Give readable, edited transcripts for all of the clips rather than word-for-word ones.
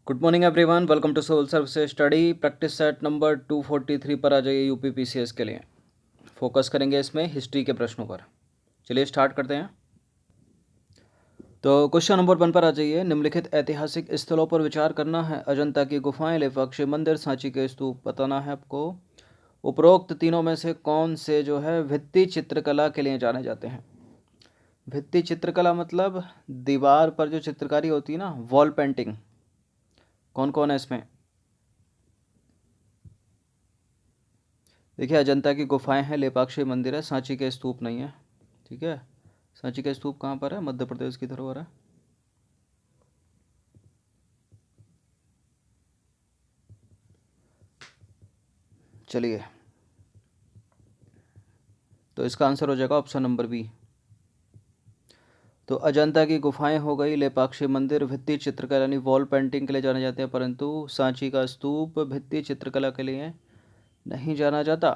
Good morning everyone, welcome to civil services study practice set number 243 पर आ जाइए UP PCS के लिए। Focus करेंगे इसमें हिस्ट्री के प्रश्नों पर। चलिए स्टार्ट करते हैं। तो क्वेश्चन नंबर 1 पर आ जाइए। निम्नलिखित ऐतिहासिक स्थलों पर विचार करना है। अजंता की गुफाएं, लेपाक्षी मंदिर, सांची के स्तूप बताना है आपको। उपरोक्त तीनों में से कौन से जो है भित्ति चित्रकला के लिए जाने जाते हैं। भित्ति चित्रकला मतलब दीवार पर जो चित्रकारी होती है ना, वॉल पेंटिंग। कौन कौन है इसमें? देखिए, अजंता की गुफाएं हैं, लेपाक्षी मंदिर है, सांची के स्तूप नहीं है। ठीक है, सांची का स्तूप कहाँ पर है? मध्य प्रदेश की धरोहर है। चलिए, तो इसका आंसर हो जाएगा ऑप्शन नंबर बी। तो अजंता की गुफाएं हो गई, लेपाक्षी मंदिर भित्ति चित्रकला यानी वॉल पेंटिंग के लिए जाने जाते हैं, परंतु सांची का स्तूप भित्ति चित्रकला के लिए नहीं जाना जाता।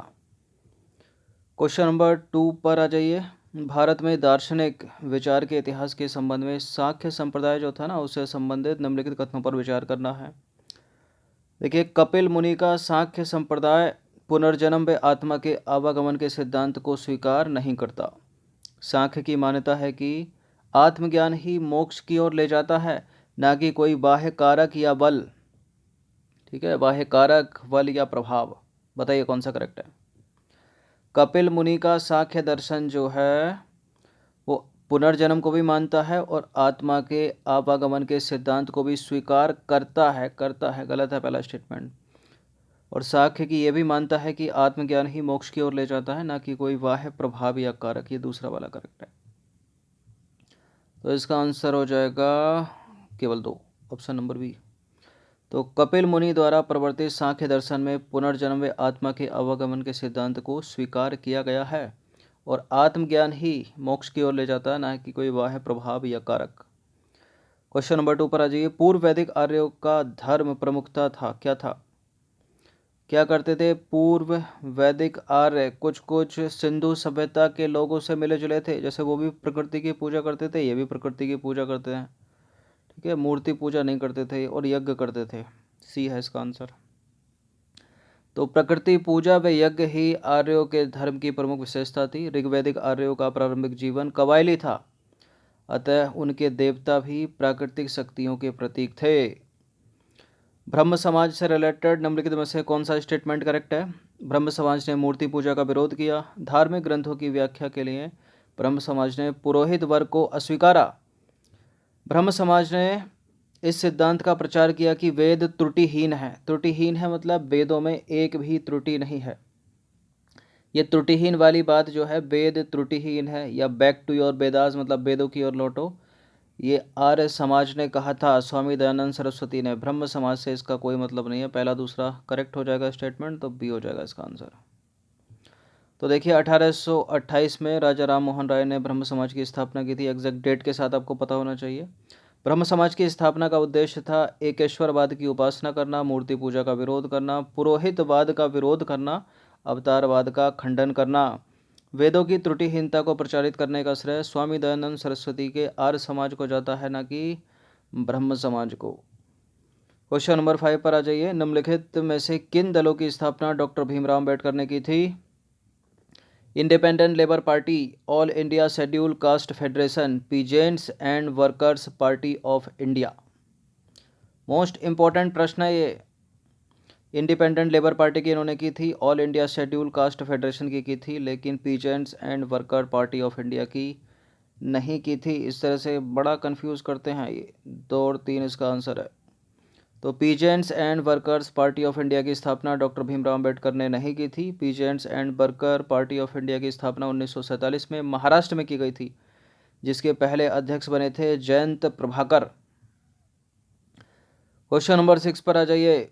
क्वेश्चन नंबर 2 पर आ जाइए। भारत में दार्शनिक विचार के इतिहास के संबंध में सांख्य संप्रदाय जो था ना, उससे संबंधित निम्नलिखित कथनों पर विचार करना है। देखिए, कपिल मुनि का सांख्य संप्रदाय पुनर्जन्म व आत्मा के आवागमन के सिद्धांत को स्वीकार नहीं करता। सांख्य की मान्यता है कि आत्मज्ञान ही मोक्ष की ओर ले जाता है, ना कि कोई बाह्य कारक या बल। ठीक है, बाह्य कारक, बल या प्रभाव। बताइए कौन सा करेक्ट है। कपिल मुनि का सांख्य दर्शन जो है वो पुनर्जन्म को भी मानता है और आत्मा के आवागमन के सिद्धांत को भी स्वीकार करता है, गलत है पहला स्टेटमेंट। और सांख्य की ये भी मानता है कि आत्मज्ञान ही मोक्ष की ओर ले जाता है, ना कि कोई बाह्य प्रभाव या कारक। ये दूसरा वाला करेक्ट है। तो इसका आंसर हो जाएगा केवल 2, ऑप्शन नंबर बी। तो कपिल मुनि द्वारा प्रवर्तित सांख्य दर्शन में पुनर्जन्म व आत्मा के आवागमन के सिद्धांत को स्वीकार किया गया है और आत्मज्ञान ही मोक्ष की ओर ले जाता है, ना कि कोई बाह्य प्रभाव या कारक। क्वेश्चन नंबर 2 पर आ जाइए। पूर्व वैदिक आर्यों का धर्म प्रमुखता था, क्या था? क्या करते थे पूर्व वैदिक आर्य? कुछ कुछ सिंधु सभ्यता के लोगों से मिले जुले थे, जैसे वो भी प्रकृति की पूजा करते थे, ये भी प्रकृति की पूजा करते हैं। ठीक है, मूर्ति पूजा नहीं करते थे और यज्ञ करते थे। सी है इसका आंसर। तो प्रकृति पूजा व यज्ञ ही आर्यों के धर्म की प्रमुख विशेषता थी। ऋग्वैदिक आर्यों का प्रारंभिक जीवन कबायली था, अतः उनके देवता भी प्राकृतिक शक्तियों के प्रतीक थे। ब्रह्म समाज से रिलेटेड निम्नलिखित में से कौन सा स्टेटमेंट करेक्ट है? ब्रह्म समाज ने मूर्ति पूजा का विरोध किया। धार्मिक ग्रंथों की व्याख्या के लिए ब्रह्म समाज ने पुरोहित वर्ग को अस्वीकारा। ब्रह्म समाज ने इस सिद्धांत का प्रचार किया कि वेद त्रुटिहीन है। त्रुटिहीन है मतलब वेदों में एक भी त्रुटि नहीं है। ये त्रुटिहीन वाली बात जो है, वेद त्रुटिहीन है या बैक टू योर वेदास मतलब वेदों की ओर लौटो, ये आर्य समाज ने कहा था, स्वामी दयानंद सरस्वती ने। ब्रह्म समाज से इसका कोई मतलब नहीं है। पहला दूसरा करेक्ट हो जाएगा स्टेटमेंट, तो बी हो जाएगा इसका आंसर। तो देखिए, 1828 में राजा राम मोहन राय ने ब्रह्म समाज की स्थापना की थी। एग्जैक्ट डेट के साथ आपको पता होना चाहिए। ब्रह्म समाज की स्थापना का उद्देश्य था एकेश्वरवाद की उपासना करना, मूर्ति पूजा का विरोध करना, पुरोहितवाद का विरोध करना, अवतारवाद का खंडन करना। वेदों की त्रुटिहीनता को प्रचारित करने का श्रेय स्वामी दयानंद सरस्वती के आर्य समाज को जाता है, ना कि ब्रह्म समाज को। क्वेश्चन नंबर 5 पर आ जाइए। निम्नलिखित में से किन दलों की स्थापना डॉक्टर भीमराव अम्बेडकर ने की थी? Independent labour party, all India schedule caste federation, peasants and workers party of India. Most important प्रश्न है ये। इंडिपेंडेंट लेबर पार्टी की इन्होंने की थी, all India schedule caste federation की थी, लेकिन peasants and worker party of India की नहीं की थी। इस तरह से बड़ा कंफ्यूज करते हैं ये। 2 और 3 इसका आंसर है। तो peasants and workers party of India की स्थापना डॉक्टर भीमराव अम्बेडकर ने नहीं की थी। Peasants and worker party of India की स्थापना 1947 में महाराष्ट्र में की गई थी, जिसके पहले अध्यक्ष बने थे जयंत प्रभाकर। क्वेश्चन नंबर 6 पर आ जाइए।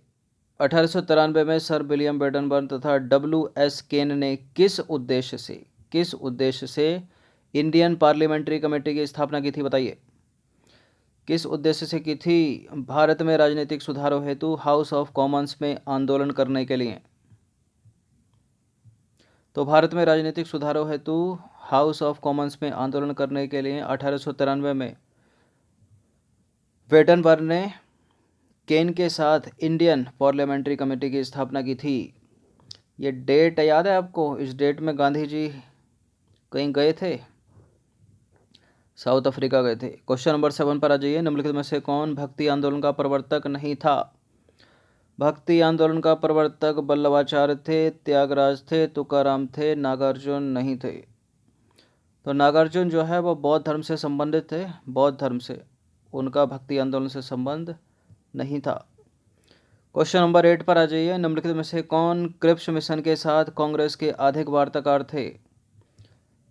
1893 में सर विलियम बेडनबर्न तथा W.S. केन ने किस उद्देश्य से इंडियन पार्लियामेंट्री कमेटी की स्थापना की थी? बताइए किस उद्देश्य से की थी? भारत में राजनीतिक सुधारों हेतु हाउस ऑफ कॉमन्स में आंदोलन करने के लिए। तो भारत में राजनीतिक सुधारों हेतु हाउस ऑफ कॉमन्स में आंदोलन करने के लिए 1893 में वेडनबर्न ने केन के साथ इंडियन पार्लियामेंट्री कमेटी की स्थापना की थी? ये डेट याद है आपको? इस डेट में गांधी जी कहीं गए थे, साउथ अफ्रीका गए थे। क्वेश्चन नंबर 7 पर आ जाइए। निम्नलिखित में से कौन भक्ति आंदोलन का प्रवर्तक नहीं था? भक्ति आंदोलन का प्रवर्तक वल्लभाचार्य थे, त्यागराज थे, तुकाराम थे, नागार्जुन नहीं थे। तो नागार्जुन जो है वो बौद्ध धर्म से संबंधित थे, बौद्ध धर्म से, उनका भक्ति आंदोलन से संबंध नहीं था। क्वेश्चन नंबर 8 पर आ जाइए। निम्नलिखित में से कौन क्रिप्स मिशन के साथ कांग्रेस के अधिक वार्ताकार थे?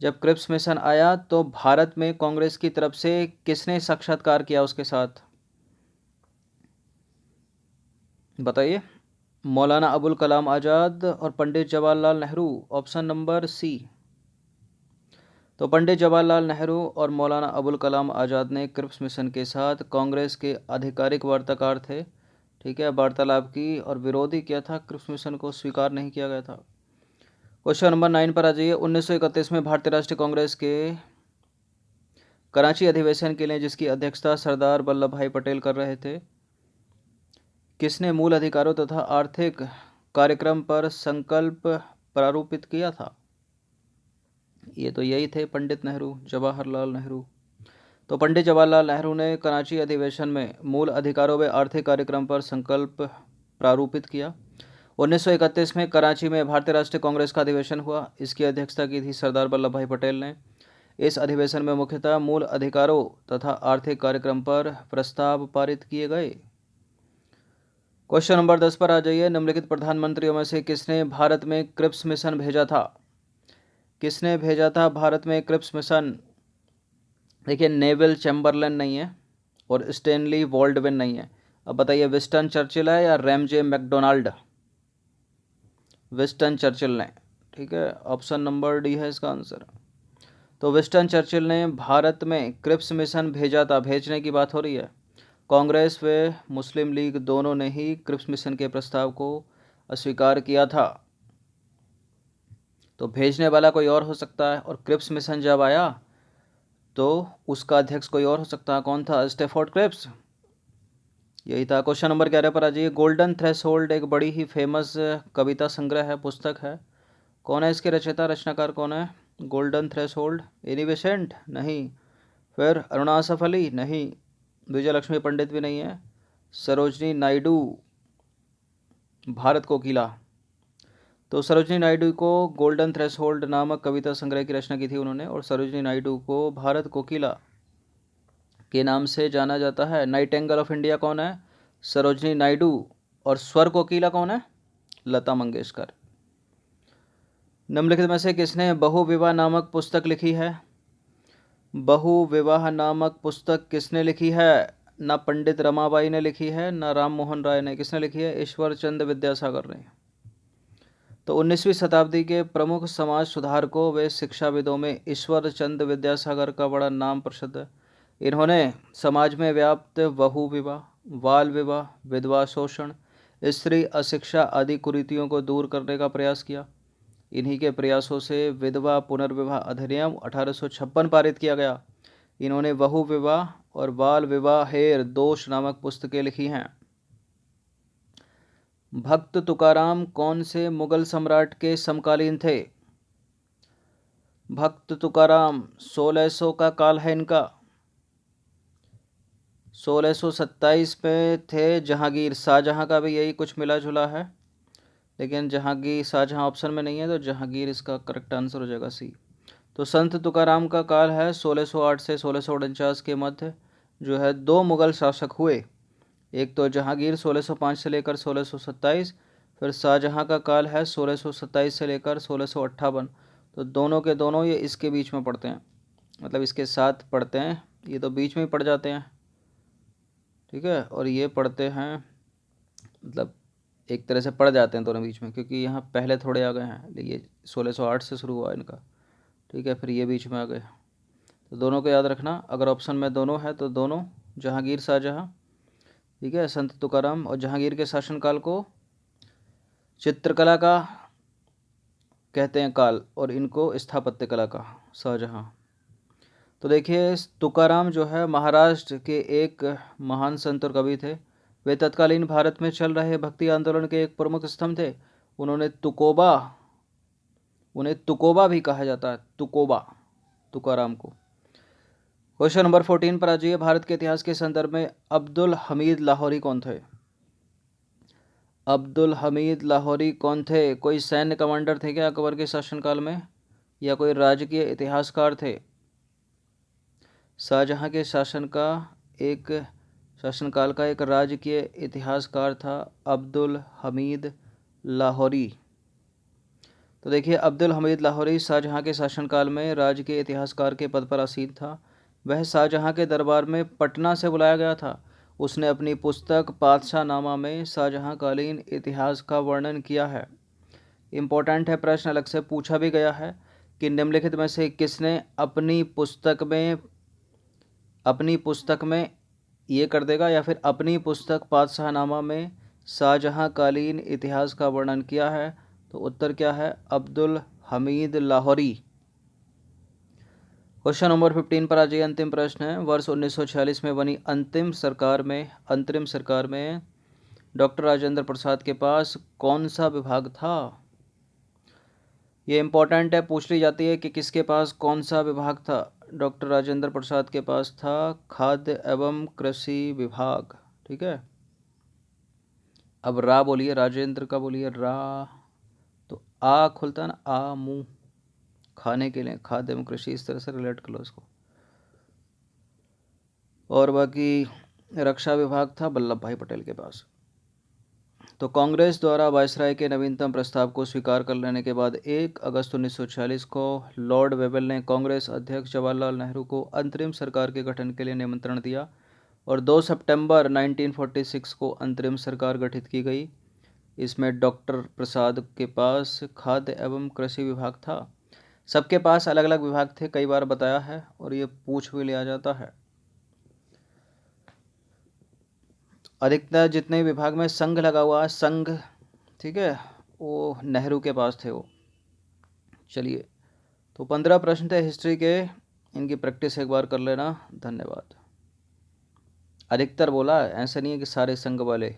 जब क्रिप्स मिशन आया तो भारत में कांग्रेस की तरफ से किसने साक्षात्कार किया उसके साथ? बताइए। मौलाना अबुल कलाम आज़ाद और Pandit Jawaharlal Nehru, option number C. तो पंडित जवाहरलाल नेहरू और मौलाना अबुल कलाम आज़ाद ने क्रिप्स मिशन के साथ कांग्रेस के आधिकारिक वार्ताकार थे, ठीक है, वार्तालाप की, और विरोधी क्या था? क्रिप्स मिशन को स्वीकार नहीं किया गया था। क्वेश्चन नंबर 9 पर आ जाइए। 1931 में भारतीय राष्ट्रीय कांग्रेस के कराची अधिवेशन के लिए जिसकी अध्यक्षता सरदार वल्लभ भाई पटेल कर रहे थे, किसने मूल अधिकारों तथा आर्थिक कार्यक्रम पर संकल्प प्रारूपित किया था? ये तो यही थे, पंडित नेहरू, जवाहरलाल नेहरू। तो पंडित जवाहरलाल नेहरू ने कराची अधिवेशन में मूल अधिकारों व आर्थिक कार्यक्रम पर संकल्प प्रारूपित किया। 1931 में कराची में भारतीय राष्ट्रीय कांग्रेस का अधिवेशन हुआ। इसकी अध्यक्षता की थी सरदार वल्लभ भाई पटेल ने। इस अधिवेशन में मुख्यतः मूल अधिकारों तथा आर्थिक कार्यक्रम पर प्रस्ताव पारित किए गए। क्वेश्चन नंबर 10 पर आ जाइए। निम्नलिखित प्रधानमंत्रियों में से किसने भारत में क्रिप्स मिशन भेजा था? किसने भेजा था भारत में क्रिप्स मिशन? देखिए, नेविल चैम्बरलेन नहीं है और स्टैनली वॉल्डविन नहीं है। अब बताइए, विंस्टन चर्चिल है या रैमजे मैकडोनाल्ड? विंस्टन चर्चिल ने, ठीक है, ऑप्शन नंबर डी है इसका आंसर। तो विंस्टन चर्चिल ने भारत में क्रिप्स मिशन भेजा था, भेजने की बात हो रही है। कांग्रेस व मुस्लिम लीग दोनों ने ही क्रिप्स मिशन के प्रस्ताव को अस्वीकार किया था। तो भेजने वाला कोई और हो सकता है, और क्रिप्स मिशन जब आया तो उसका अध्यक्ष कोई और हो सकता है। कौन था? स्टैफोर्ड क्रिप्स, यही था। क्वेश्चन नंबर 11 पर आ जाइए। गोल्डन थ्रेशोल्ड एक बड़ी ही फेमस कविता संग्रह है, पुस्तक है। कौन है इसके रचयिता, रचनाकार कौन है? गोल्डन थ्रेशोल्ड, एनी बेसेंट नहीं, फिर अरुणा आसफ अली नहीं, विजय लक्ष्मी पंडित भी नहीं है, सरोजनी नायडू, भारत कोकिला। तो सरोजनी नायडू को गोल्डन थ्रेशोल्ड नामक कविता संग्रह की रचना की थी उन्होंने, और सरोजनी नायडू को भारत कोकिला के नाम से जाना जाता है। नाइटेंगल ऑफ इंडिया कौन है? सरोजनी नायडू। और स्वर कोकिला कौन है? लता मंगेशकर। निम्नलिखित में से किसने बहुविवाह नामक पुस्तक लिखी है? बहुविवाह नामक पुस्तक किसने लिखी है? ना पंडित रमाबाई ने लिखी है, ना राम मोहन राय ने। किसने लिखी है? ईश्वर चंद्र विद्यासागर ने। तो 19वीं शताब्दी के प्रमुख समाज सुधारकों व शिक्षाविदों में ईश्वर चंद्र विद्यासागर का बड़ा नाम प्रसिद्ध है। इन्होंने समाज में व्याप्त बहु विवाह, बाल विवाह, विधवा शोषण, स्त्री अशिक्षा आदि कुरीतियों को दूर करने का प्रयास किया। इन्हीं के प्रयासों से विधवा पुनर्विवाह अधिनियम 1856 पारित किया गया। इन्होंने बहु विवाह और बाल विवाह हेर दोष नामक पुस्तकें लिखी हैं। भक्त तुकाराम कौन से मुगल सम्राट के समकालीन थे? भक्त तुकाराम 1600 का काल है इनका। 1627 में थे जहांगीर, शाहजहां का भी यही कुछ मिला जुला है, लेकिन जहांगीर, शाहजहां ऑप्शन में नहीं है, तो जहांगीर इसका करेक्ट आंसर हो जाएगा सी। तो संत तुकाराम का काल है 1608 से 1649 के मध्य, जो है दो मुगल शासक हुए। एक तो जहांगीर 1605 से लेकर 1627, फिर शाहजहां का काल है 1627 से लेकर 1658। तो दोनों के दोनों ये इसके बीच में पड़ते हैं, मतलब इसके साथ पढ़ते हैं, ये तो बीच में ही पड़ जाते हैं, ठीक है, और ये पढ़ते हैं, मतलब एक तरह से पड़ जाते हैं दोनों बीच में, क्योंकि यहाँ पहले थोड़े आ गए हैं। ये 1608 से शुरू हुआ इनका, ठीक है, फिर ये बीच में आ गए। तो दोनों को याद रखना, अगर ऑप्शन में दोनों है तो दोनों, जहांगीर शाहजहां, ठीक है, संत तुकाराम। और जहांगीर के शासनकाल को चित्रकला का कहते हैं काल, और इनको स्थापत्य कला का, शाहजहां। तो देखिए, तुकाराम जो है महाराष्ट्र के एक महान संत और कवि थे। वे तत्कालीन भारत में चल रहे भक्ति आंदोलन के एक प्रमुख स्तंभ थे। उन्हें तुकोबा भी कहा जाता है, तुकोबा, तुकाराम को। क्वेश्चन नंबर 14 पर आ जाइए। भारत के इतिहास के संदर्भ में अब्दुल हमीद लाहौरी कौन थे? अब्दुल हमीद लाहौरी कौन थे? कोई सैन्य कमांडर थे क्या अकबर के शासनकाल में, या कोई राजकीय इतिहासकार थे? शाहजहां के शासनकाल का एक राजकीय इतिहासकार था अब्दुल हमीद लाहौरी। तो देखिए, अब्दुल हमीद लाहौरी शाहजहां के शासनकाल में राजकीय इतिहासकार के पद पर आसीन था। वह शाहजहां के दरबार में पटना से बुलाया गया था। उसने अपनी पुस्तक पातशाहनामा में शाहजहांकालीन इतिहास का वर्णन किया है। इम्पोर्टेंट है, प्रश्न अलग से पूछा भी गया है कि निम्नलिखित में से किसने अपनी पुस्तक में ये कर देगा, या फिर अपनी पुस्तक पातशाहनामा में शाहजहांकालीन इतिहास का वर्णन किया है? तो उत्तर क्या है? अब्दुल हमीद लाहौरी। क्वेश्चन नंबर 15 पर आ जाइए। अंतिम प्रश्न है, वर्ष 1946 में बनी अंतरिम सरकार में डॉक्टर राजेंद्र प्रसाद के पास कौन सा विभाग था? ये इंपॉर्टेंट है, पूछ ली जाती है कि किसके पास कौन सा विभाग था। डॉक्टर राजेंद्र प्रसाद के पास था खाद्य एवं कृषि विभाग। ठीक है, अब रा बोलिए, राजेंद्र का बोलिए रा, तो आ खुलता है ना, आ मुंह, खाने के लिए, खाद्य एवं कृषि, इस तरह से रिलेट कर लो इसको। और बाकी रक्षा विभाग था वल्लभ भाई पटेल के पास। तो कांग्रेस द्वारा वायसराय के नवीनतम प्रस्ताव को स्वीकार कर लेने के बाद 1 अगस्त 1946 को लॉर्ड वेवेल ने कांग्रेस अध्यक्ष जवाहरलाल नेहरू को अंतरिम सरकार के गठन के लिए निमंत्रण दिया और 2 सितंबर 1946 को अंतरिम सरकार गठित की गई। इसमें डॉक्टर प्रसाद के पास खाद्य एवं कृषि विभाग था। सबके पास अलग अलग विभाग थे, कई बार बताया है और ये पूछ भी लिया जाता है। अधिकतर जितने विभाग में संघ लगा हुआ है, संघ, ठीक है, वो नेहरू के पास थे वो। चलिए, तो 15 प्रश्न थे हिस्ट्री के, इनकी प्रैक्टिस एक बार कर लेना। धन्यवाद। अधिकतर बोला, ऐसा नहीं है कि सारे संघ वाले।